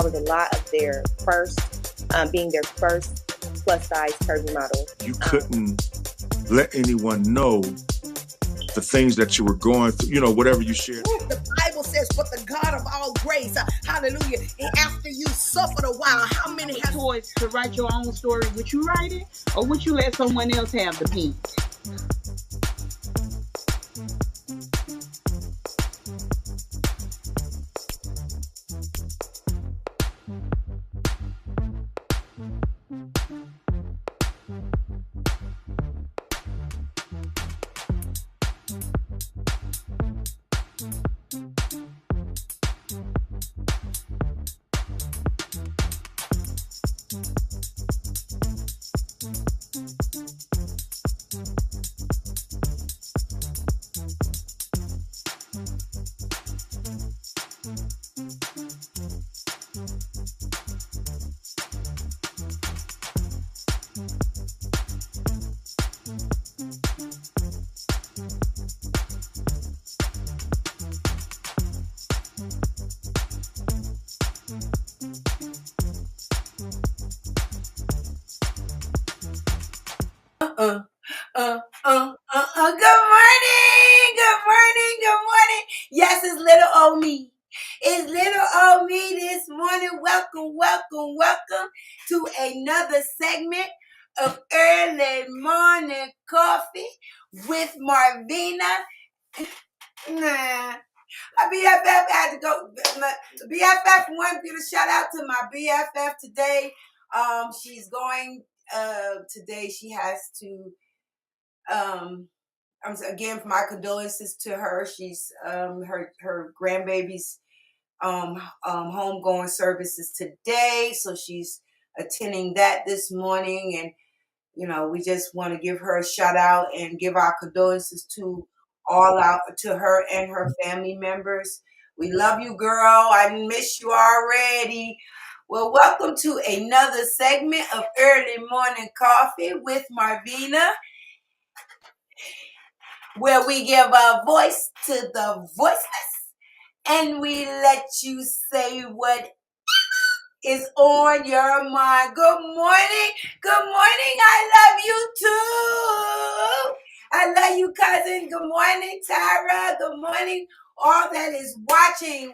I was a lot of their first, being their first plus size curvy model. You couldn't let anyone know the things that you were going through, whatever you shared. The Bible says, but the God of all grace, hallelujah, and after you suffered a while, how many have choice to write your own story? Would you write it, or would you let someone else have the pen? Good morning. Yes, it's little old me. It's little old me this morning. Welcome to another segment of Early Morning Coffee with Marvina. My BFF had to go. My BFF wanted to give a shout out to my BFF today. She's going today. She has to again, my condolences to her. She's her grandbaby's homegoing services today, so she's attending that this morning. And we just want to give her a shout out and give our condolences to to her and her family members. We love you, girl. I miss you already. Well, welcome to another segment of Early Morning Coffee with Marvina, where we give a voice to the voiceless and we let you say what is on your mind. Good morning. I love you too. I love you, cousin. Good morning, Tyra. Good morning, all that is watching.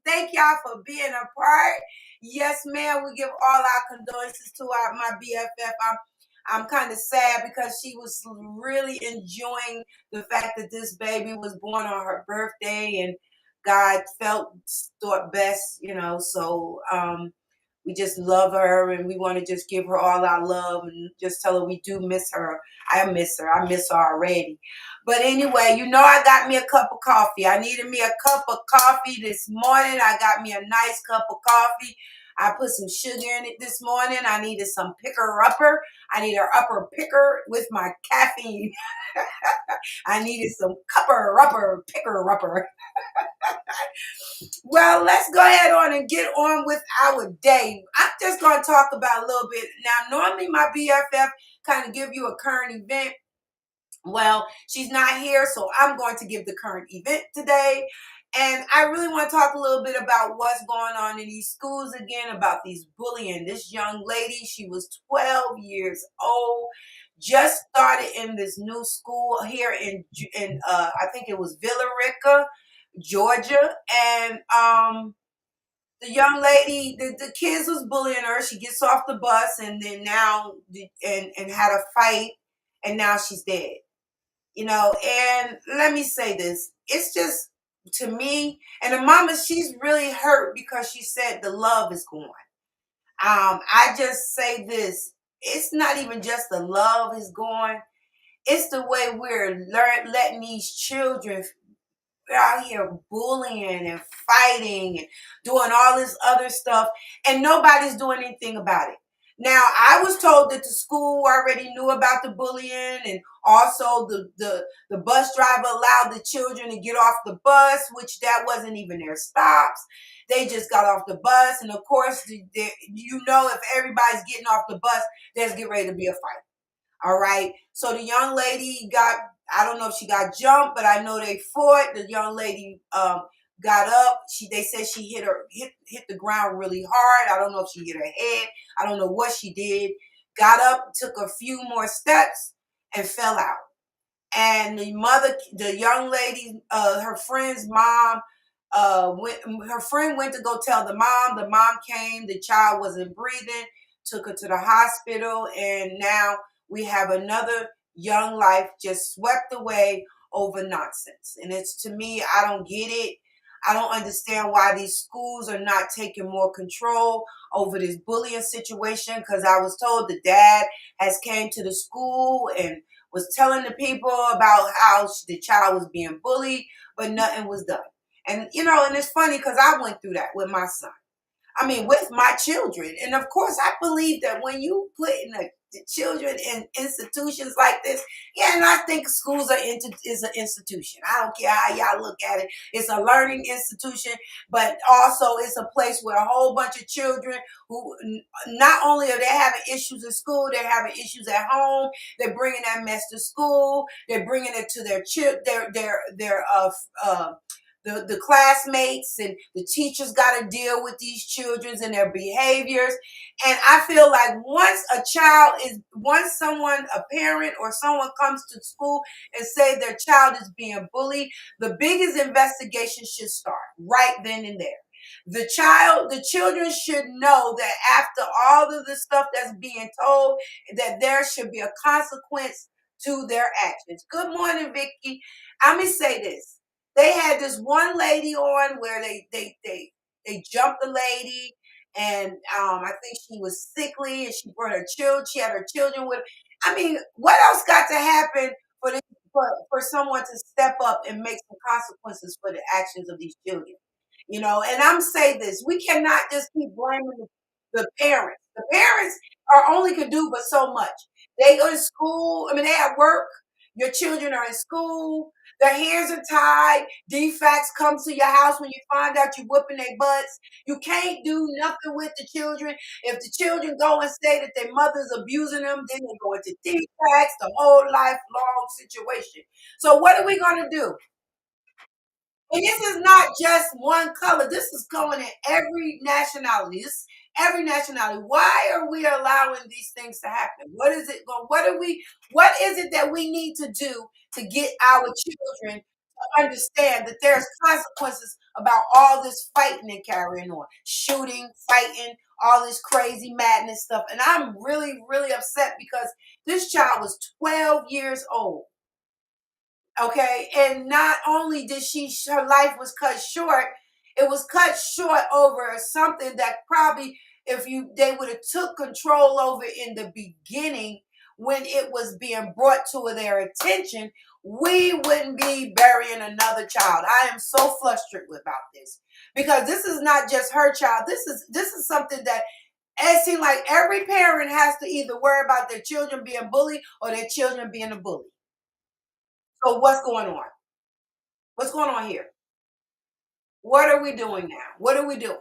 Thank y'all for being a part. Yes, ma'am. We give all our condolences to my BFF. I'm kind of sad because she was really enjoying the fact that this baby was born on her birthday, and God thought best, so we just love her, and we want to just give her all our love and just tell her we do miss her. I miss her already. But anyway, I got me a cup of coffee. I needed me a cup of coffee this morning. I got me a nice cup of coffee. I put some sugar in it this morning. I needed some picker-upper. I need an upper picker with my caffeine. I needed some picker-upper. Well, let's go ahead on and get on with our day. I'm just going to talk about a little bit. Now, normally my BFF kind of give you a current event. Well, she's not here, so I'm going to give the current event today. And I really want to talk a little bit about what's going on in these schools again, about these bullying. This young lady, she was 12 years old, just started in this new school here in I think it was Villa Rica, Georgia. And the young lady, the kids was bullying her. She gets off the bus and then now and had a fight, and now she's dead. And let me say this. It's just, to me, and the mama, she's really hurt because she said the love is gone. I just say this. It's not even just the love is gone. It's the way we're letting these children out here bullying and fighting and doing all this other stuff, and nobody's doing anything about it. Now, I was told that the school already knew about the bullying, and also the bus driver allowed the children to get off the bus, which that wasn't even their stops. They just got off the bus, and of course, if everybody's getting off the bus, there's getting ready to be a fight. All right. So the young lady I don't know if she got jumped, but I know they fought. The young lady got up. They said she hit the ground really hard. I don't know if she hit her head. I don't know what she did. Got up, took a few more steps, and fell out. And the young lady, her friend's mom, her friend went to go tell the mom. The mom came. The child wasn't breathing. Took her to the hospital, and now we have another young life just swept away over nonsense. And it's, to me, I don't get it. I don't understand why these schools are not taking more control over this bullying situation, because I was told the dad has came to the school and was telling the people about how the child was being bullied, but nothing was done. And, and it's funny because I went through that with my son. I mean, with my children. And of course, I believe that when you put the children in institutions like this, yeah, and I think schools is an institution. I don't care how y'all look at it. It's a learning institution, but also it's a place where a whole bunch of children who not only are they having issues in school, they're having issues at home. They're bringing that mess to school. They're bringing it to the classmates, and the teachers got to deal with these children and their behaviors. And I feel like once a parent or someone comes to school and say their child is being bullied, the biggest investigation should start right then and there. The children should know that after all of the stuff that's being told, that there should be a consequence to their actions. Good morning, Vicky. Let me say this. They had this one lady on where they jumped the lady, and I think she was sickly, and she brought her children. She had her children with her. I mean, what else got to happen for someone to step up and make some consequences for the actions of these children? And I'm saying this: we cannot just keep blaming the parents. The parents are only can do but so much. They go to school. I mean, they at work. Your children are in school. Their hands are tied. Defects come to your house when you find out you're whooping their butts. You can't do nothing with the children. If the children go and say that their mother's abusing them, then they go into defects, the whole lifelong situation. So what are we going to do? And this is not just one color. This is going in every nationality. Every nationality. Why are we allowing these things to happen? What is it going? What is it that we need to do to get our children to understand that there's consequences about all this fighting and carrying on, shooting, fighting, all this crazy madness stuff? And I'm really, really upset because this child was 12 years old. Okay, and not only did her life was cut short, it was cut short over something that probably, if they would have took control over in the beginning when it was being brought to their attention, we wouldn't be burying another child. I am so frustrated about this because this is not just her child. This is something that it seems like every parent has to either worry about their children being bullied or their children being a bully. So what's going on? What's going on here? What are we doing now? What are we doing?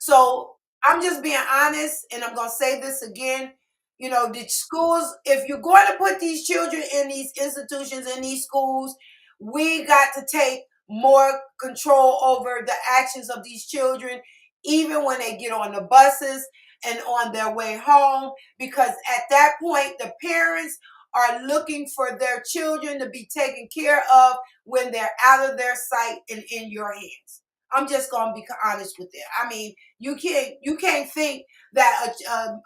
So I'm just being honest, and I'm going to say this again. The schools, if you're going to put these children in these institutions, in these schools, we got to take more control over the actions of these children, even when they get on the buses and on their way home, because at that point, the parents are looking for their children to be taken care of when they're out of their sight and in your hands. I'm just going to be honest with it. I mean, you can't think that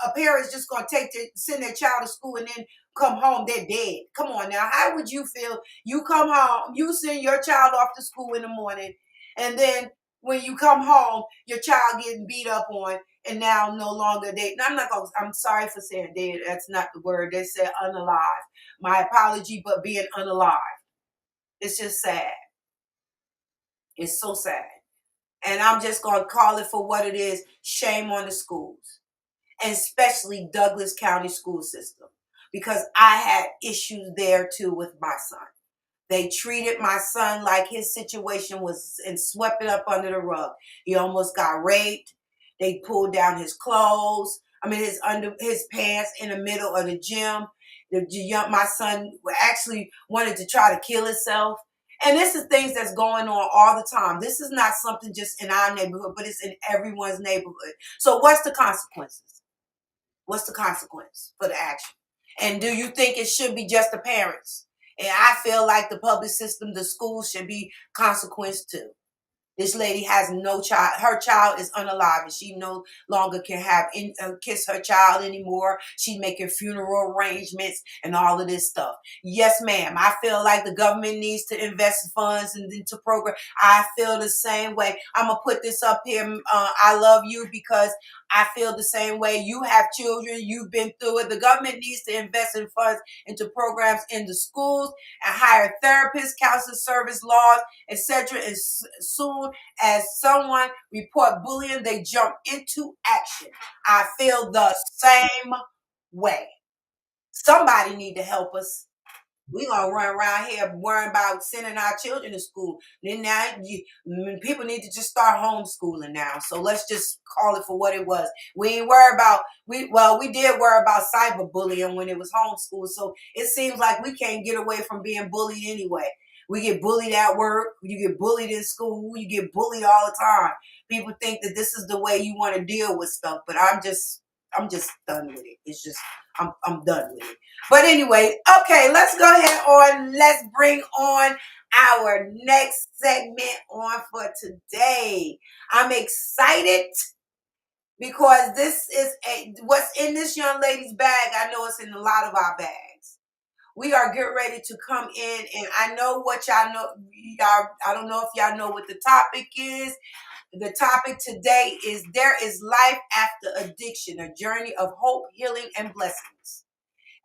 a parent's just going to send their child to school and then come home, they're dead. Come on now. How would you feel? You come home, you send your child off to school in the morning, and then when you come home, your child getting beat up on, and now no longer dead. I'm sorry for saying dead. That's not the word. They said unalive. My apology, but being unalive. It's just sad. It's so sad. And I'm just going to call it for what it is. Shame on the schools, and especially Douglas County school system, because I had issues there too with my son. They treated my son like his situation was and swept it up under the rug. He almost got raped. They pulled down his clothes. His pants in the middle of the gym. My son actually wanted to try to kill himself. And this is things that's going on all the time. This is not something just in our neighborhood, but it's in everyone's neighborhood. So what's the consequences? What's the consequence for the action? And do you think it should be just the parents? And I feel like the public system, the schools should be consequence too. This lady has no child. Her child is unalive, and she no longer can kiss her child anymore. She's making funeral arrangements and all of this stuff. Yes, ma'am. I feel like the government needs to invest funds into program. I feel the same way. I'm gonna put this up here. I love you because I feel the same way. You have children. You've been through it. The government needs to invest in funds into programs in the schools and hire therapists, counseling service laws, etc. As soon as someone report bullying, they jump into action. I feel the same way. Somebody need to help us. We gonna run around here worrying about sending our children to school. Then now people need to just start homeschooling now. So let's just call it for what it was. We ain't worry about we did worry about cyberbullying when it was homeschool. So it seems like we can't get away from being bullied anyway. We get bullied at work. You get bullied in school. You get bullied all the time. People think that this is the way you want to deal with stuff, but I'm just done with it. It's just I'm done with it. But anyway, okay, let's go ahead on. Let's bring on our next segment on for today. I'm excited because this is what's in this young lady's bag. I know it's in a lot of our bags. We are getting ready to come in, and I know what y'all know. I don't know if y'all know what the topic is. The topic today is There is Life After Addiction, a journey of hope, healing, and blessings.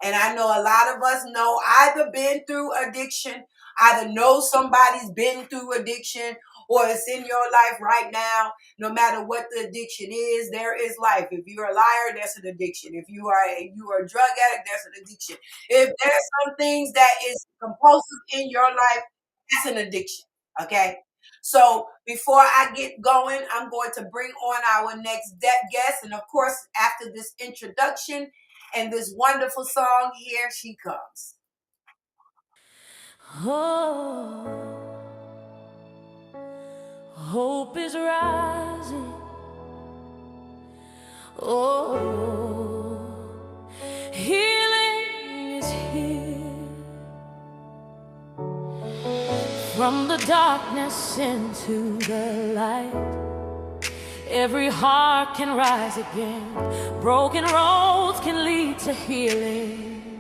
And I know a lot of us know either been through addiction, either know somebody's been through addiction, or it's in your life right now. No matter what the addiction is, there is life. If you're a liar, that's an addiction. If you are a drug addict, that's an addiction. If there's some things that is compulsive in your life, that's an addiction. Okay. So before I get going, I'm going to bring on our next guest. And of course, after this introduction, and this wonderful song, here she comes. Oh, hope is rising. Oh, healing is here. From the darkness into the light, every heart can rise again. Broken roads can lead to healing.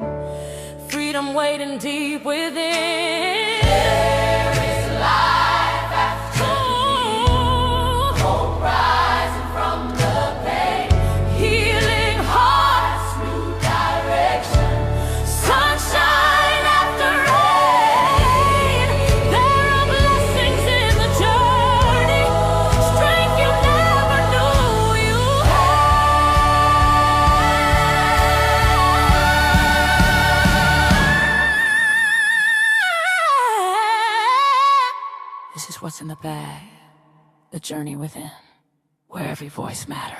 Freedom waiting deep within. There is life after death. Hope rising from the pain. Healing hearts, new direction. Sunshine after rain. There are blessings in the journey. Strength you never knew you had. This is what's in the bag. The journey within, where every voice matters.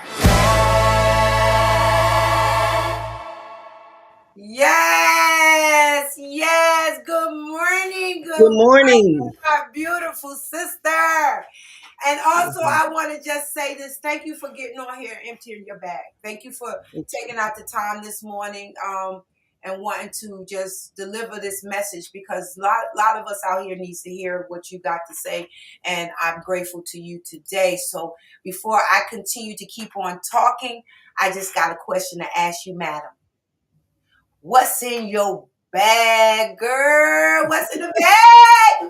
Yes, yes. Good morning. Good morning. My beautiful sister. And also, I want to just say this. Thank you for getting on here and emptying your bag. Thank you for taking out the time this morning and wanting to just deliver this message, because a lot of us out here needs to hear what you got to say. And I'm grateful to you today. So before I continue to keep on talking, I just got a question to ask you, madam. What's in your bag, girl? What's in the bag?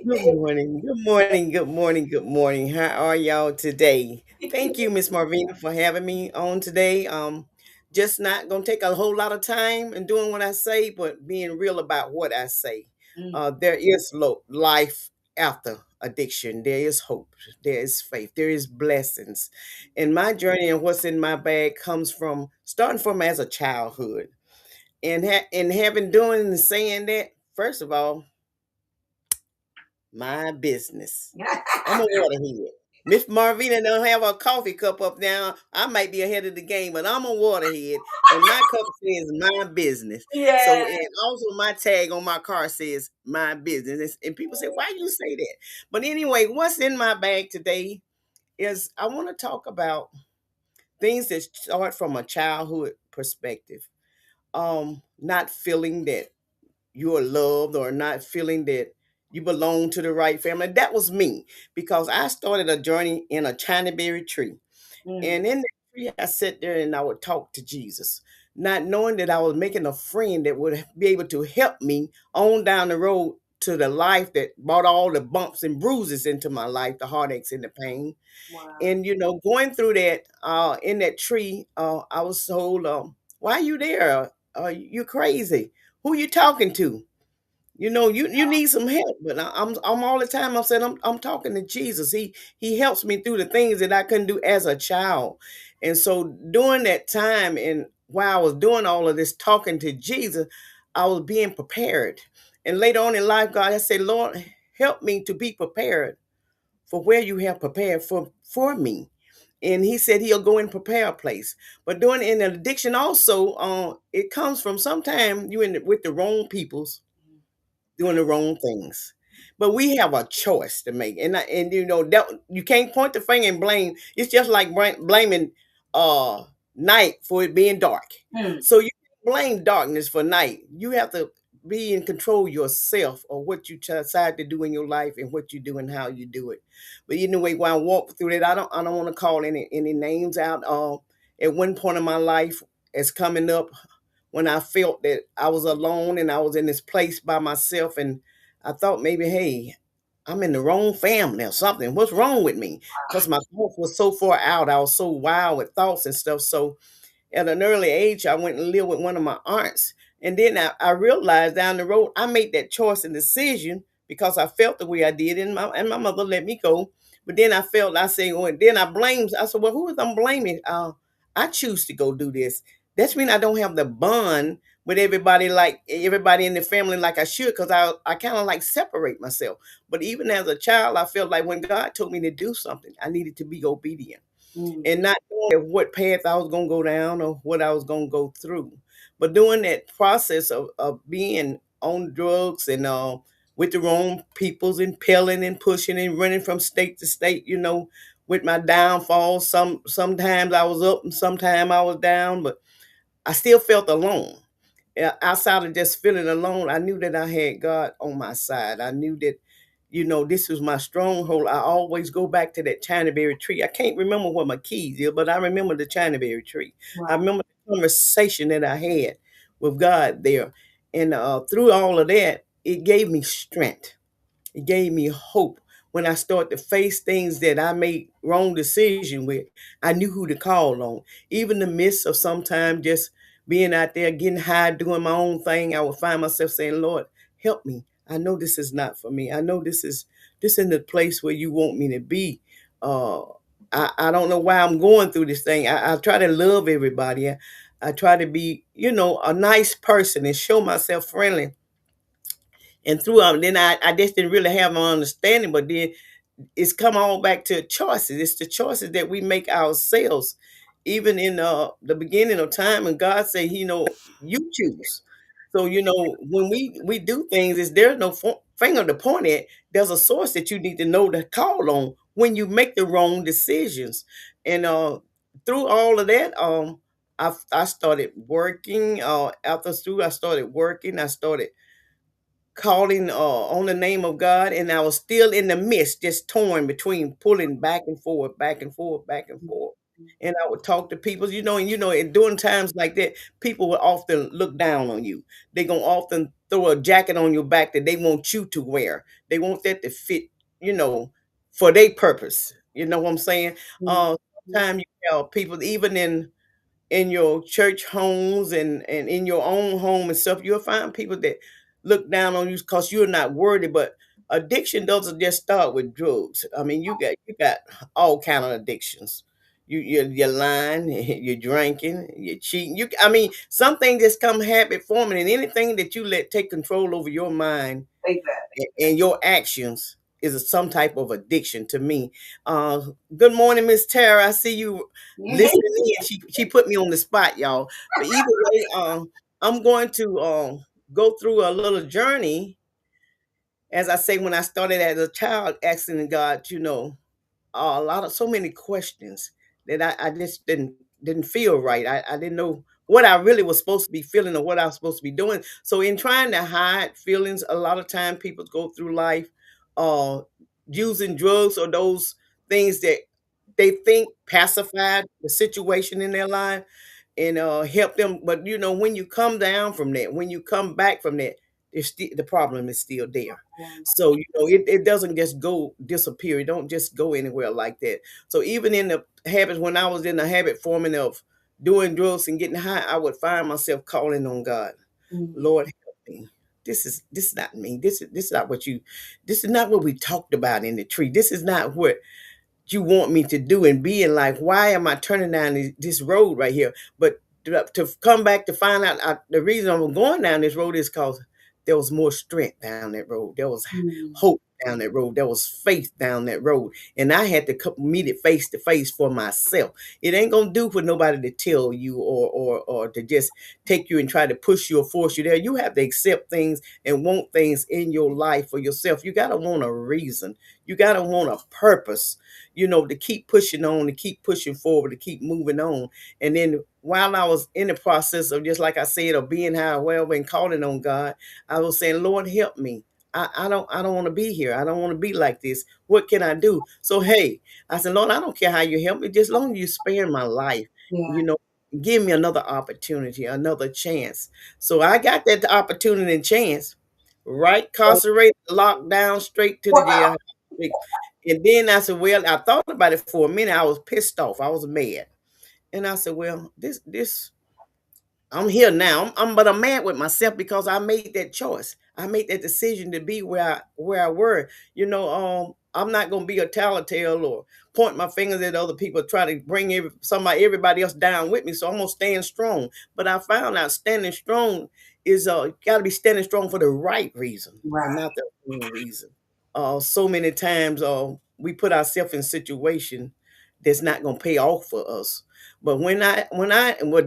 Good morning. Good morning. Good morning. Good morning. How are y'all today? Thank you, Miss Marvina, for having me on today. Just not gonna take a whole lot of time and doing what I say, but being real about what I say. There is life after addiction. There is hope. There is faith. There is blessings. And my journey and what's in my bag comes from starting from as a childhood. And having doing and saying that, first of all, my business. I'm a waterhead. Miss Marvina don't have a coffee cup up now. I might be ahead of the game, but I'm a waterhead, and my cup says "my business." Yeah. So, and also my tag on my car says "my business," and people say, "Why you say that?" But anyway, what's in my bag today is I want to talk about things that start from a childhood perspective. Not feeling that you're loved or not feeling that you belong to the right family. That was me because I started a journey in a China berry tree. Mm. And in the tree, I sat there and I would talk to Jesus, not knowing that I was making a friend that would be able to help me on down the road to the life that brought all the bumps and bruises into my life, the heartaches and the pain. Wow. And, going through that in that tree, I was told, why are you there? You crazy. Who you talking to? You need some help, but I'm all the time. I'm saying I'm talking to Jesus. He helps me through the things that I couldn't do as a child, and so during that time, and while I was doing all of this talking to Jesus, I was being prepared. And later on in life, God, I said, Lord, help me to be prepared for where you have prepared for me. And He said He'll go and prepare a place. But doing in an addiction also, it comes from sometime you with the wrong peoples doing the wrong things. But we have a choice to make, and that you can't point the finger and blame. It's just like blaming uh night for it being dark. Mm. So you can't blame darkness for night. You have to be in control yourself of what you decide to do in your life and what you do and how you do it. But anyway, while I walk through that, I don't want to call any names out. At one point in my life, as coming up when I felt that I was alone and I was in this place by myself, and I thought maybe, hey, I'm in the wrong family or something. What's wrong with me? Because my thoughts was so far out. I was so wild with thoughts and stuff. So at an early age, I went and lived with one of my aunts. And then I realized down the road, I made that choice and decision because I felt the way I did, and my mother let me go. But then I said, oh, and then I said, well, who is I'm blaming? I choose to go do this. That's mean I don't have the bond with everybody like everybody in the family like I should, because I kind of like separate myself. But even as a child, I felt like when God told me to do something, I needed to be obedient Mm. and not knowing what path I was going to go down or what I was going to go through. But during that process of being on drugs and with the wrong peoples and pilling and pushing and running from state to state, with my downfalls, sometimes I was up and sometimes I was down, but I still felt alone. Outside of just feeling alone, I knew that I had God on my side. I knew that, this was my stronghold. I always go back to that Chinaberry tree. I can't remember what my keys is, but I remember the Chinaberry tree. I Wow. remember the conversation that I had with God there. And through all of that, it gave me strength. It gave me hope when I started to face things that I made wrong decision with. I knew who to call on. Even in the midst of sometimes just being out there getting high, doing my own thing, I would find myself saying, Lord, help me. I know this is not for me. I know this isn't the place where you want me to be. Uh I don't know why I'm going through this thing. I try to love everybody. I try to be, a nice person and show myself friendly and throughout, then I just didn't really have an understanding. But then it's come all back to choices. It's the choices that we make ourselves, even in the beginning of time. And God said, you choose. So when we do things, is there's no finger to point at. There's a source that you need to know to call on when you make the wrong decisions. And through all of that, I started working. After school, I started working. I started calling on the name of God, and I was still in the midst, just torn between pulling back and forth, back and forth, back and forth. And I would talk to people, and during times like that, people would often look down on you. They're gonna often throw a jacket on your back that they want you to wear. They want that to fit, you know, for their purpose. You know what I'm saying? Mm. Uh, Sometimes you have people, even in your church homes and in your own home and stuff, you'll find people that look down on you because you're not worthy. But addiction doesn't just start with drugs. I mean, you got all kind of addictions. You're lying, you're drinking, you're cheating. I mean, some things just come habit forming, and anything that you let take control over your mind Exactly. and your actions, is some type of addiction to me. Uh, Good morning, Miss Tara. I see you listening in. She put me on the spot, y'all. But either way, I'm going to go through a little journey, as I say, when I started as a child, asking God, a lot of so many questions that I just didn't feel right. I didn't know what I really was supposed to be feeling or what I was supposed to be doing. So in trying to hide feelings, a lot of time people go through life uh using drugs or those things that they think pacify the situation in their life and help them. But when you come down from that, when you come back from that, the problem is still there. So it doesn't just go disappear. It don't just go anywhere like that. So even in the habits, when I was in the habit forming of doing drugs and getting high, I would find myself calling on God. Lord, help me. This is not me. This is not what you. This is not what we talked about in the tree. This is not what you want me to do and be in life. Why am I turning down this road right here? But to come back to find out the reason I'm going down this road is because there was more strength down that road. There was hope down that road. There was faith down that road. And I had to meet it face to face for myself. It ain't gonna do for nobody to tell you or to just take you and try to push you or force you there. You have to accept things and want things in your life for yourself. You gotta want a reason. You gotta want a purpose, to keep pushing on, to keep pushing forward, to keep moving on. And then while I was in the process of, just like I said, of being high, well, and calling on God, I was saying, Lord, help me. I don't want to be here. I don't want to be like this. What can I do? So hey, I said, Lord, I don't care how you help me, just long as you spare my life, Yeah. you know, give me another opportunity, another chance. So I got that opportunity and chance, right? Incarcerated, locked down, straight to the Wow. jail. And then I said, well, I thought about it for a minute. I was pissed off. I was mad. And I said, well, this I'm here now. But I'm mad with myself because I made that choice. I made that decision to be where I were. I'm not gonna be a tattletale or point my fingers at other people, try to bring everybody else down with me. So I'm gonna stand strong. But I found out standing strong is gotta be standing strong for the right reason and Right. not the wrong reason. So many times we put ourselves in situation that's not gonna pay off for us. But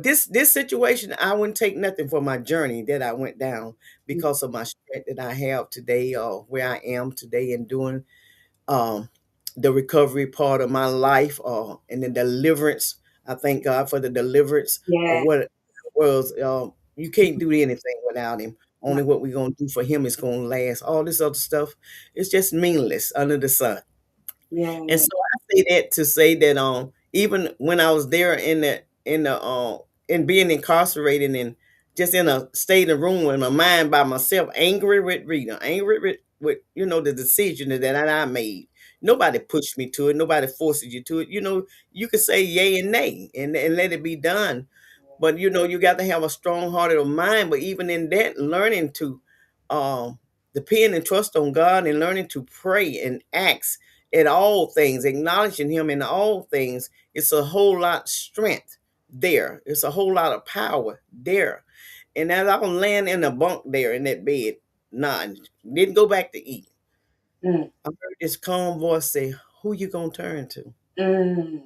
this situation, I wouldn't take nothing for my journey that I went down because of my strength that I have today, where I am today, and doing um, the recovery part of my life, and the deliverance. I thank God for the deliverance of Yeah. what it was. You can't do anything without Him. Right. Only what we're gonna do for Him is gonna last. All this other stuff, it's just meaningless under the sun. And Yeah. so I say that to say that even when I was there in being incarcerated and just in a state of room in my mind by myself, angry with Rita, angry with the decision that I made. Nobody pushed me to it. Nobody forces you to it. You can say yay and nay and let it be done. But you got to have a strong hearted of mind. But even in that, learning to um depend and trust on God and learning to pray and ask in all things, acknowledging Him in all things, it's a whole lot strength there. It's a whole lot of power there. And as I was laying in the bunk there in that bed, didn't go back to eat. Mm. I heard this calm voice say, "Who you gonna turn to?" Mm.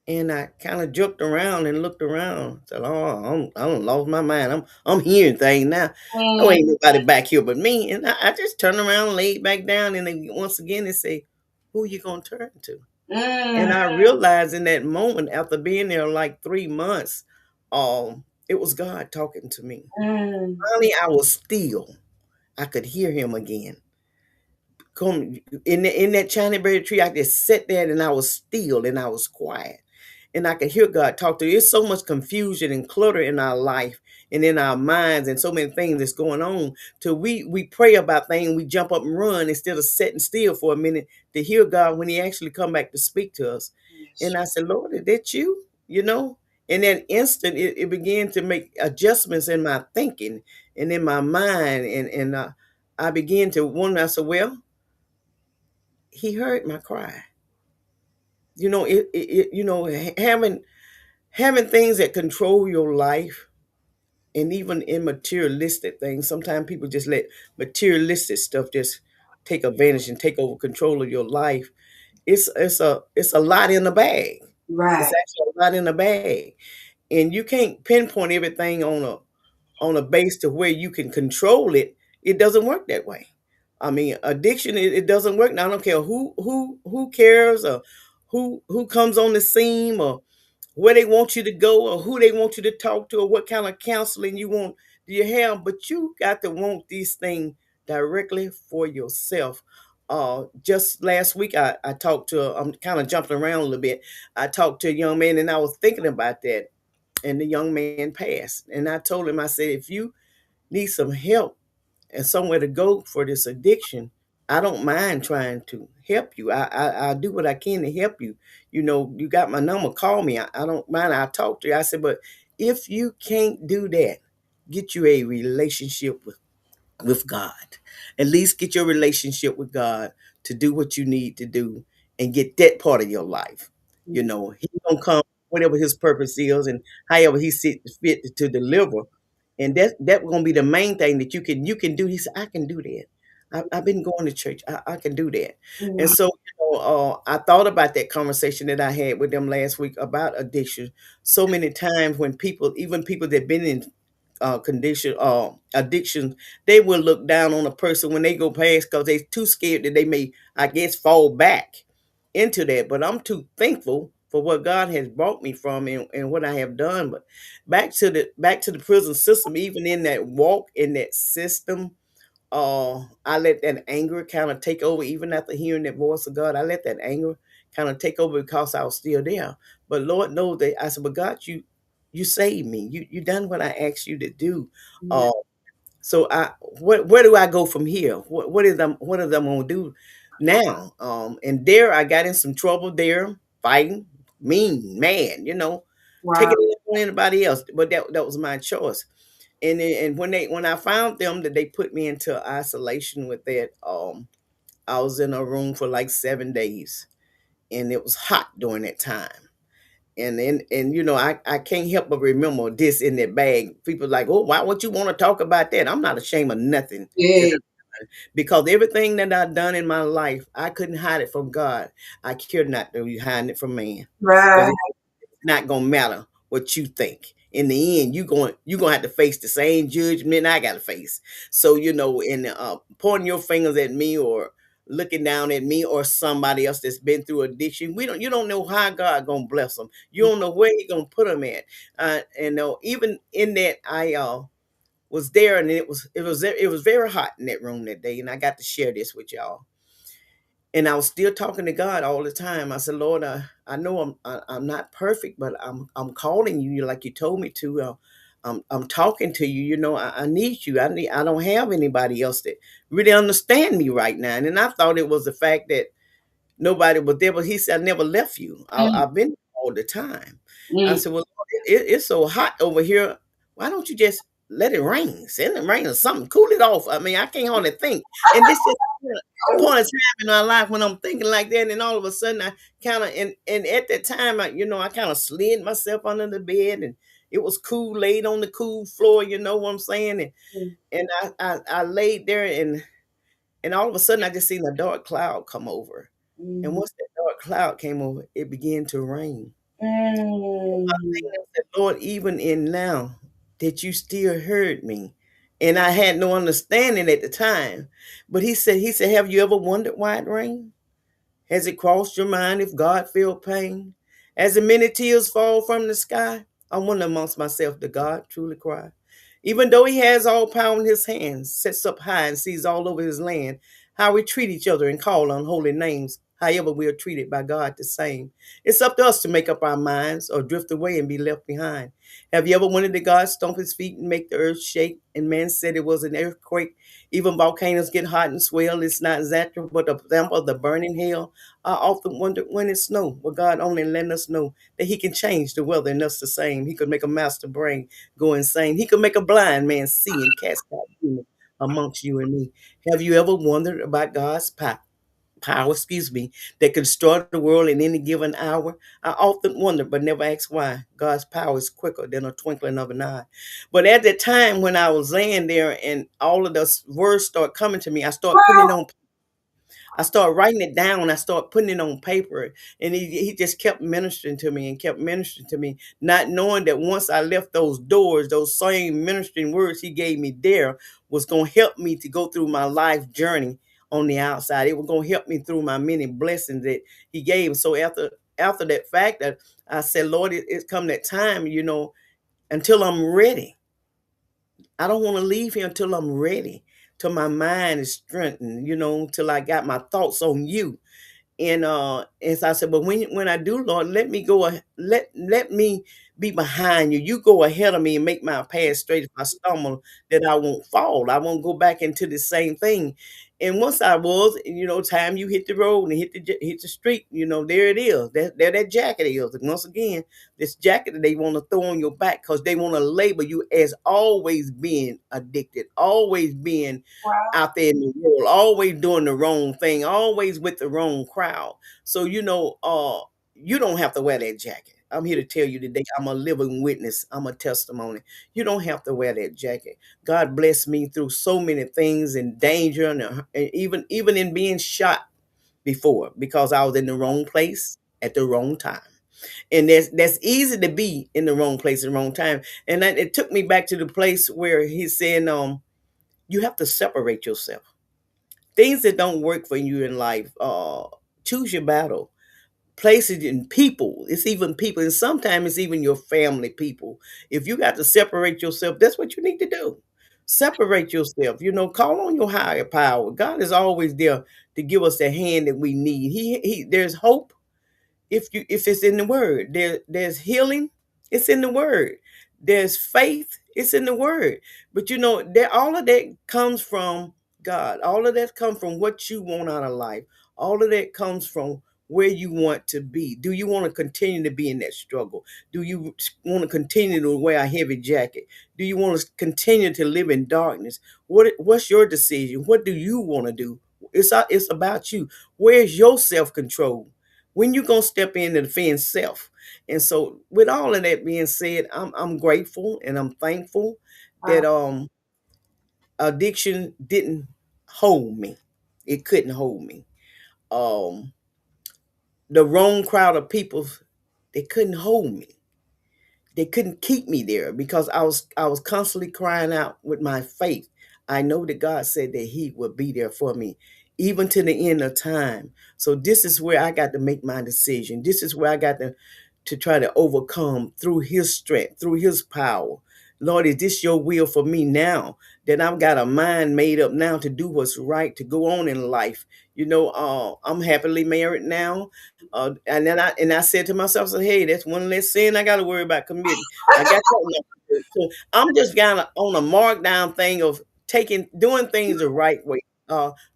And I kind of jerked around and looked around. Said, "Oh, I don't lost my mind. I'm hearing things now. Oh, Mm. ain't nobody back here but me." And I just turned around, laid back down, and then once again they say, "Who you gonna turn to?" And Mm. I realized in that moment, after being there like 3 months, it was God talking to me. Mm. Finally, I was still. I could hear Him again. Come in that China berry tree. I just sat there and I was still and I was quiet. And I could hear God talk to you. It's so much confusion and clutter in our life and in our minds, and so many things that's going on. Till we pray about things, we jump up and run instead of sitting still for a minute to hear God when He actually come back to speak to us. And I said, Lord, is that you? In that instant, it began to make adjustments in my thinking and in my mind, and I began to wonder. I said, well, He heard my cry. Having things that control your life, and even in materialistic things, sometimes people just let materialistic stuff just take advantage and take over control of your life, it's a lot in the bag. It's Right. actually a lot in the bag, and you can't pinpoint everything on a base to where you can control it. It doesn't work that way. I mean, addiction, it doesn't work. Now I don't care who cares, or who comes on the scene, or where they want you to go, or who they want you to talk to, or what kind of counseling you have, but you got to want these things directly for yourself. Just last week I talked to, I'm kind of jumping around a little bit. I talked to a young man, and I was thinking about that, and the young man passed. And I told him, I said, if you need some help and somewhere to go for this addiction, I don't mind trying to help you. I'll do what I can to help you. You got my number, call me. I don't mind. I'll talk to you. I said, but if you can't do that, get you a relationship with God. At least get your relationship with God to do what you need to do and get that part of your life. He's gonna come whatever his purpose is and however he sees fit to deliver. And that gonna be the main thing that you can do. He said, I can do that. I've been going to church. I can do that. And Mm. so I thought about that conversation that I had with them last week about addiction. So many times when people, even people that been in condition addiction, they will look down on a person when they go past because they're too scared that they may, I guess, fall back into that. But I'm too thankful for what God has brought me from, and what I have done. But back to the prison system, even in that walk in that system, I let that anger kind of take over. Even after hearing that voice of God, I let that anger kind of take over because I was still there. But Lord knows that I said, but God, you saved me. You done what I asked you to do. Yeah. Uh, so where do I go from here? What is them gonna do now? And there I got in some trouble there, fighting, mean, man, Wow. taking it on anybody else. But that was my choice. And when I found them, that they put me into isolation with that, I was in a room for like 7 days, and it was hot during that time. And I can't help but remember this in that bag. People like, oh, why would you want to talk about that? I'm not ashamed of nothing that Yeah. because everything that I've done in my life, I couldn't hide it from God. I care not to be hiding it from man. Because Right. not gonna matter what you think. In the end, you gonna have to face the same judgment I gotta face. So and pointing your fingers at me or looking down at me or somebody else that's been through addiction, you don't know how God gonna bless them. You don't know where He gonna put them at. And even in that, I was there, and it was very hot in that room that day, and I got to share this with y'all. And I was still talking to God all the time. I said, Lord, I know I'm not perfect, but I'm calling you like you told me to. I'm talking to you. I need you. I don't have anybody else that really understand me right now. And I thought it was the fact that nobody was there, but He said, I never left you. Mm. I've been all the time. I Mm. said, well, Lord, it's so hot over here. Why don't you just let it rain? Send it rain or something. Cool it off. I mean, I can't hardly think. And this is a point of time in our life when I'm thinking like that, and all of a sudden I kind of and at that time I kind of slid myself under the bed, and it was cool, laid on the cool floor. You know what I'm saying? And I laid there, and all of a sudden I just seen a dark cloud come over. And Mm. once that dark cloud came over, it began to rain. Mm. I said, Lord, even in now that you still heard me. And I had no understanding at the time. But he said, have you ever wondered why it rained? Has it crossed your mind if God felt pain? As the many tears fall from the sky, I wonder amongst myself, did God truly cry? Even though He has all power in His hands, sits up high and sees all over His land, how we treat each other and call on holy names, however we are treated by God the same. It's up to us to make up our minds or drift away and be left behind. Have you ever wondered that God stomp His feet and make the earth shake? And man said it was an earthquake. Even volcanoes get hot and swell. It's not exactly but a example of the burning hell. I often wonder when it snow. Well, God only letting us know that He can change the weather and us the same. He could make a master brain go insane. He could make a blind man see and cast out demons amongst you and me. Have you ever wondered about God's power, that can destroy the world in any given hour? I often wonder, but never ask why. God's power is quicker than a twinkling of an eye. But at the time when I was laying there and all of those words start coming to me, I start putting it on. I started writing it down. I started putting it on paper, and he just kept ministering to me and kept ministering to me, not knowing that once I left those doors, those same ministering words he gave me there was going to help me to go through my life journey on the outside. It was going to help me through my many blessings that he gave. So after that fact, that I said, Lord, it's come that time, until I'm ready. I don't want to leave here until I'm ready, till my mind is strengthened, till I got my thoughts on you. And so I said, but when I do, Lord, let me go let me be behind you. You go ahead of me and make my path straight. If I stumble, that I won't fall. I won't go back into the same thing. And once I was, time you hit the road and hit the street, there it is. There that jacket is. And once again, this jacket that they want to throw on your back because they want to label you as always being addicted, always being Wow. out there in the world, always doing the wrong thing, always with the wrong crowd. So you don't have to wear that jacket. I'm here to tell you today, I'm a living witness. I'm a testimony. You don't have to wear that jacket. God blessed me through so many things and danger and even in being shot before because I was in the wrong place at the wrong time. And that's easy to be in the wrong place at the wrong time. And it took me back to the place where he's saying, you have to separate yourself. Things that don't work for you in life, choose your battle. Places and people, it's even people, and sometimes it's even your family people. If you got to separate yourself, that's what you need to do. Separate yourself, call on your higher power. God is always there to give us the hand that we need. He there's hope if it's in the word. There's healing, it's in the word. There's faith, it's in the word. But there all of that comes from God. All of that comes from what you want out of life. All of that comes from where you want to be. Do you want to continue to be in that struggle? Do you want to continue to wear a heavy jacket? Do you want to continue to live in darkness? What's your decision? What do you want to do? It's about you. Where's your self-control? When you gonna step in and defend self? And so, with all of that being said, I'm grateful and I'm thankful that Wow. addiction didn't hold me. It couldn't hold me. Um, the wrong crowd of people, they couldn't hold me. They couldn't keep me there because I was constantly crying out with my faith. I know that God said that He would be there for me, even to the end of time. So this is where I got to make my decision. This is where I got to try to overcome through His strength, through His power. Lord, is this your will for me now? That I've got a mind made up now to do what's right, to go on in life. I'm happily married now. And I said to myself, I said, hey, that's one less sin I got to worry about committing. I got that. So I'm just kind of on a markdown thing of doing things the right way.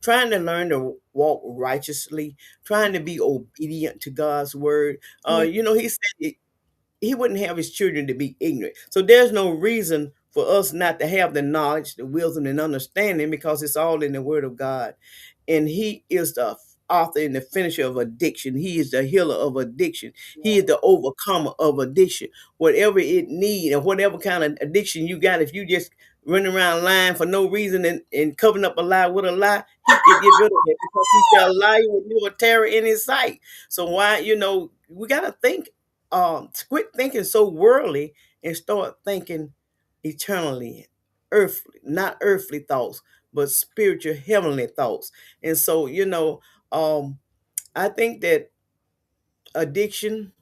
Trying to learn to walk righteously, trying to be obedient to God's word. Yeah. He said He wouldn't have His children to be ignorant. So there's no reason for us not to have the knowledge, the wisdom, and understanding because it's all in the Word of God. And He is the author and the finisher of addiction. He is the healer of addiction. He is the overcomer of addiction. Whatever it needs, and whatever kind of addiction you got, if you just running around lying for no reason and covering up a lie with a lie, He can get rid of it because He said a liar would never terror in His sight. So why, we gotta think, quit thinking so worldly and start thinking eternally, earthly, not earthly thoughts, but spiritual, heavenly thoughts. And so, I think that addiction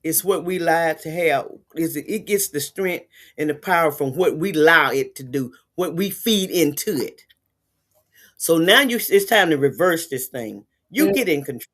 is what we allow it to have. It gets the strength and the power from what we allow it to do, what we feed into it. So now it's time to reverse this thing. You Mm. get in control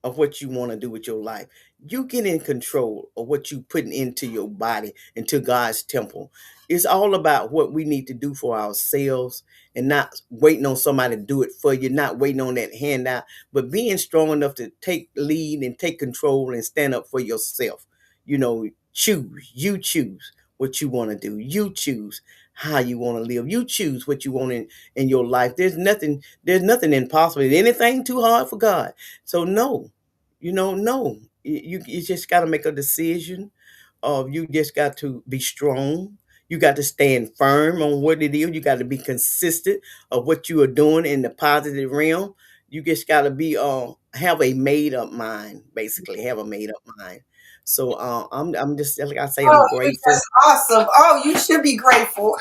of what you want to do with your life. You get in control of what you putting into your body, into God's temple. It's all about what we need to do for ourselves and not waiting on somebody to do it for you, not waiting on that handout, but being strong enough to take lead and take control and stand up for yourself. You choose what you want to do. You choose how you want to live. You choose what you want in your life. There's nothing impossible. Is anything too hard for God? So no, no. You just got to make a decision. You just got to be strong. You got to stand firm on what it is. You got to be consistent of what you are doing in the positive realm. You just gotta be have a made up mind, basically have a made up mind. So I'm just like I say, Oh, I'm you're grateful. just awesome. Oh, you should be grateful.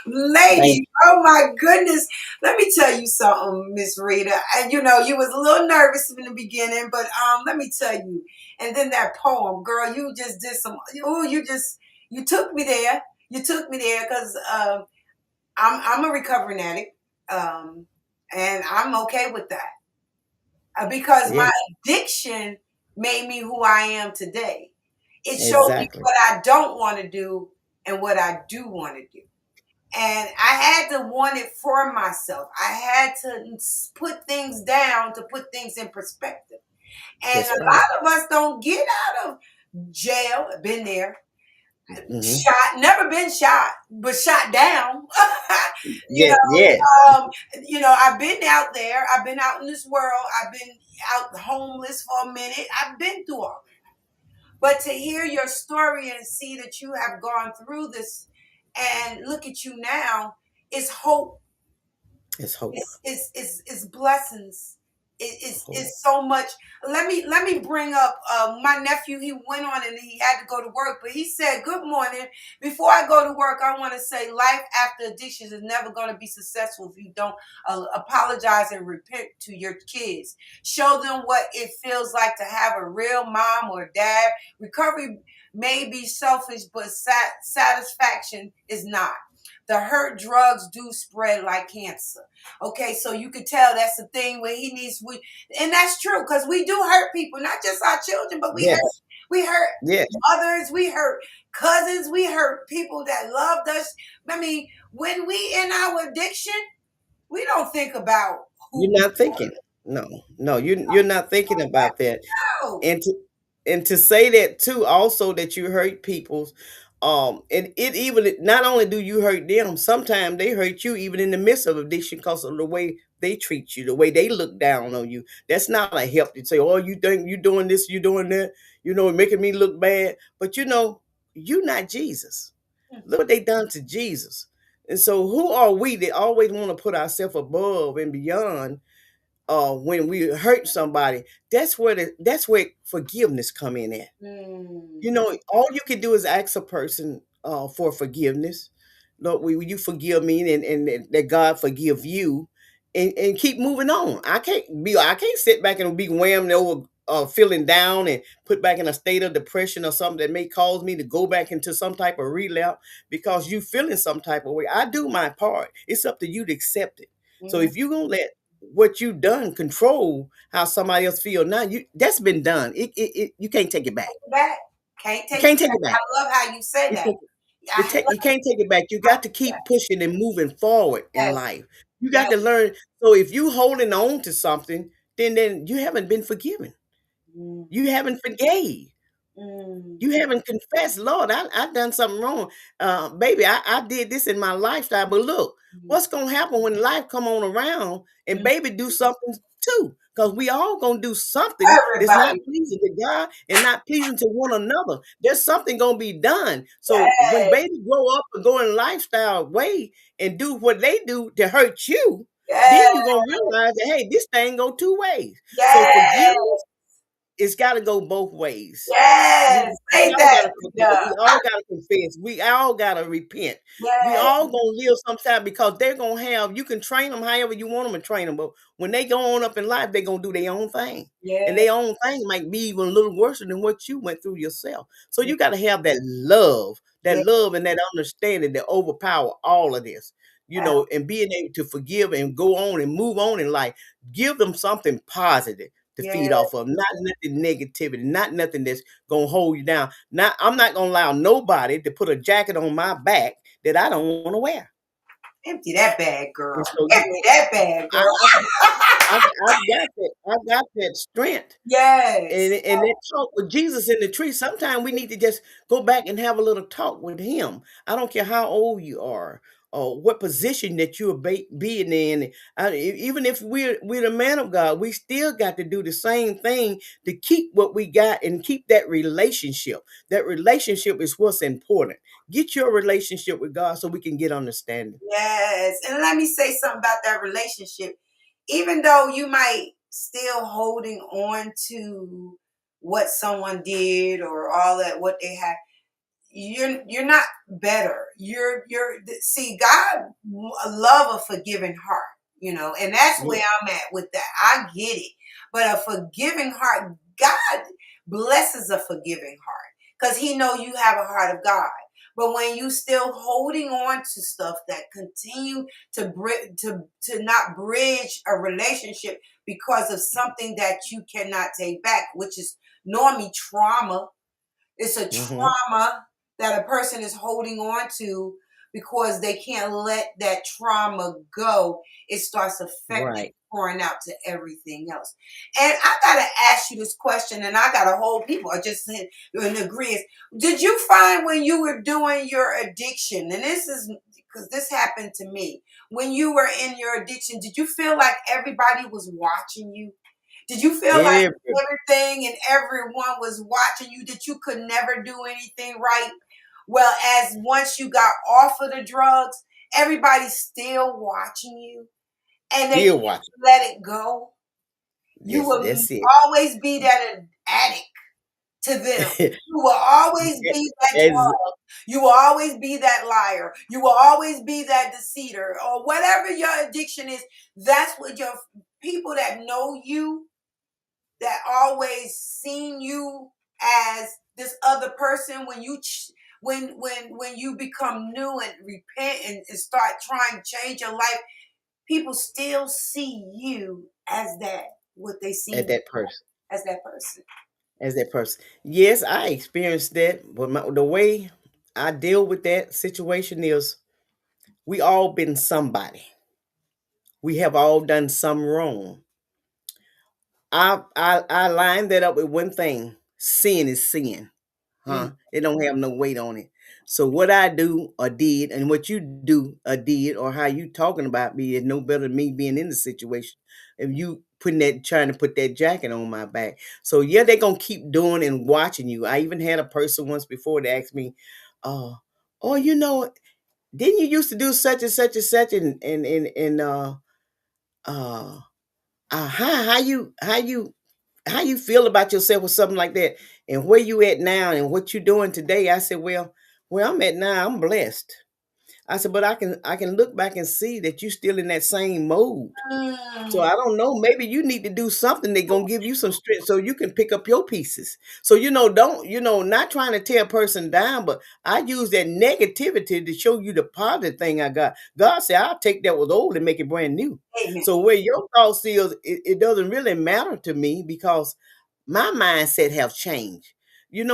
Thank Ladies, oh my goodness. Let me tell you something, Miss Rita. And you was a little nervous in the beginning, but let me tell you. And then that poem, girl, you just did some you took me there. You took me there because I'm a recovering addict. And I'm okay with that. Because yeah, my addiction made me who I am today. It showed me exactly. what I don't want to do and what I do want to do. And I had to want it for myself. I had to put things down to put things in perspective. And That's a right. lot of us don't get out of jail. Been there, Hmm. shot, never been shot, but shot down. you Yeah, know, yes, I've been out there. I've been out in this world. I've been out homeless for a minute. I've been through all that. But to hear your story and see that you have gone through this and look at you now, is hope. it's hope. It's blessings. Hope. It's so much. Let me bring up my nephew. He went on and he had to go to work, but he said, "Good morning. Before I go to work, I want to say life after addictions is never going to be successful if you don't apologize and repent to your kids. Show them what it feels like to have a real mom or dad. Recovery may be selfish, but satisfaction is not. The hurt drugs do spread like cancer." Okay, so you could tell that's the thing where he needs and that's true because we do hurt people, not just our children, but Yes, we hurt yes. mothers, we hurt cousins, we hurt people that loved us. I mean, when we in our addiction, we don't think about who You're not thinking. No, no, you're not thinking about that. we know. And to say that too, also that you hurt people's, and it even not only do you hurt them, sometimes they hurt you even in the midst of addiction because of the way they treat you, the way they look down on you. That's not a help to say, oh, you think you doing this, you doing that, making me look bad. But you're not Jesus. Look what they done to Jesus. And so who are we that always want to put ourselves above and beyond when we hurt somebody? That's where forgiveness come in at. Mm. All you can do is ask a person for forgiveness. Lord, will you forgive me, and that God forgive you, and keep moving on. I can't sit back and be whammed over, feeling down and put back in a state of depression or something that may cause me to go back into some type of relapse because you feeling some type of way. I do my part. It's up to you to accept it. So Mhm. if you gonna let what you done control how somebody else feel, now that's been done. You can't take it back. Back. Can't You take it can't take back. it back. I love how you say You that. can't, I love you can't take it back. You got to keep that. pushing and moving forward in Yes. life. You got Yes. to learn. So if you holding on to something, then you haven't been forgiven. Mm. You haven't forgave. Mm. You haven't confessed, Lord, I done something wrong. Baby, I did this in my lifestyle, but look, Mm. what's gonna happen when life come on around and Mm. baby do something too? Because we all gonna do something that's not Everybody. pleasing to God and not pleasing to one another. There's something gonna be done. So when Yes. baby grow up and go in lifestyle way and do what they do to hurt you, then Yes. you gonna realize that hey, this thing go two ways. So Yes. forgiveness, it's got to go both ways. Yes. We Say all that, gotta forgive. Rita. We all gotta confess. We all gotta repent. We Yes. all gonna live sometime because they're gonna have. You can train them however you want them to train them, but when they go on up in life, they're gonna do their own thing, and Yes. their own thing might be even a little worse than what you went through yourself. So you gotta have that Yes. love and that understanding that overpower all of this. And being able to forgive and go on and move on in life. Give them something positive to feed Yes. off of, not nothing negativity, not nothing that's gonna hold you down. I'm not gonna allow nobody to put a jacket on my back that I don't want to wear. Empty that bag, girl. And so, Empty that bag, I, girl. I got that strength. And Yes. and that talk with Jesus in the tree, sometimes we need to just go back and have a little talk with him. I don't care how old you are or what position that you're being in. Even if we're the man of God, we still got to do the same thing to keep what we got and keep that relationship. That relationship is what's important. Get your relationship with God so we can get understanding. Yes. And let me say something about that relationship. even though you might still holding on to what someone did or all that what they had, you're not better. You're see, God love a forgiving heart, and that's Yeah. where I'm at with that. I get it, but a forgiving heart, God blesses a forgiving heart because He know you have a heart of God. But when you still holding on to stuff that continue to not bridge a relationship because of something that you cannot take back, which is normally trauma. It's a Hmm. trauma that a person is holding on to because they can't let that trauma go. It starts affecting, Right. pouring out to everything else. And I gotta ask you this question, and I gotta hold people are just in agreement. Did you find when you were doing your addiction, and this is because this happened to me, when you were in your addiction, did you feel like everybody was watching you? Did you feel like Every, everything and everyone was watching you, that you could never do anything right? Well, as once you got off of the drugs, everybody's still watching you and they still can't watching. let it go. You Yes, will that's it. always be that addict to them. You will always be that As drug. You will always be that liar. You will always be that deceiver or whatever your addiction is. That's what your people that know you, that always seen you as this other person, when you when you become new and repent and start trying to change your life, people still see you as that, what they at seen that person. as that person. As that person. Yes, I experienced that, but the way I deal with that situation is we all been somebody. We have all done some wrong. I line that up with one thing. Sin is sin. Mm, Huh? It don't have no weight on it. So what I do or did and what you do or did or how you talking about me is no better than me being in the situation. If you putting that trying to put that jacket on my back. So yeah, they're gonna keep doing and watching you. I even had a person once before that asked me, oh, didn't you used to do such and such and such and uh how you feel about yourself or something like that, and where you at now and what you doing today. I said, well, where I'm at now, I'm blessed. I said, but I can look back and see that you still in that same mode. So mm, I don't know. Maybe you need to do something that's gonna give you some strength so you can pick up your pieces. So don't not trying to tear a person down, but I use that negativity to show you the positive thing I got. God said, I'll take that was old and make it brand new. amen. So where your thoughts is, it doesn't really matter to me because my mindset have changed.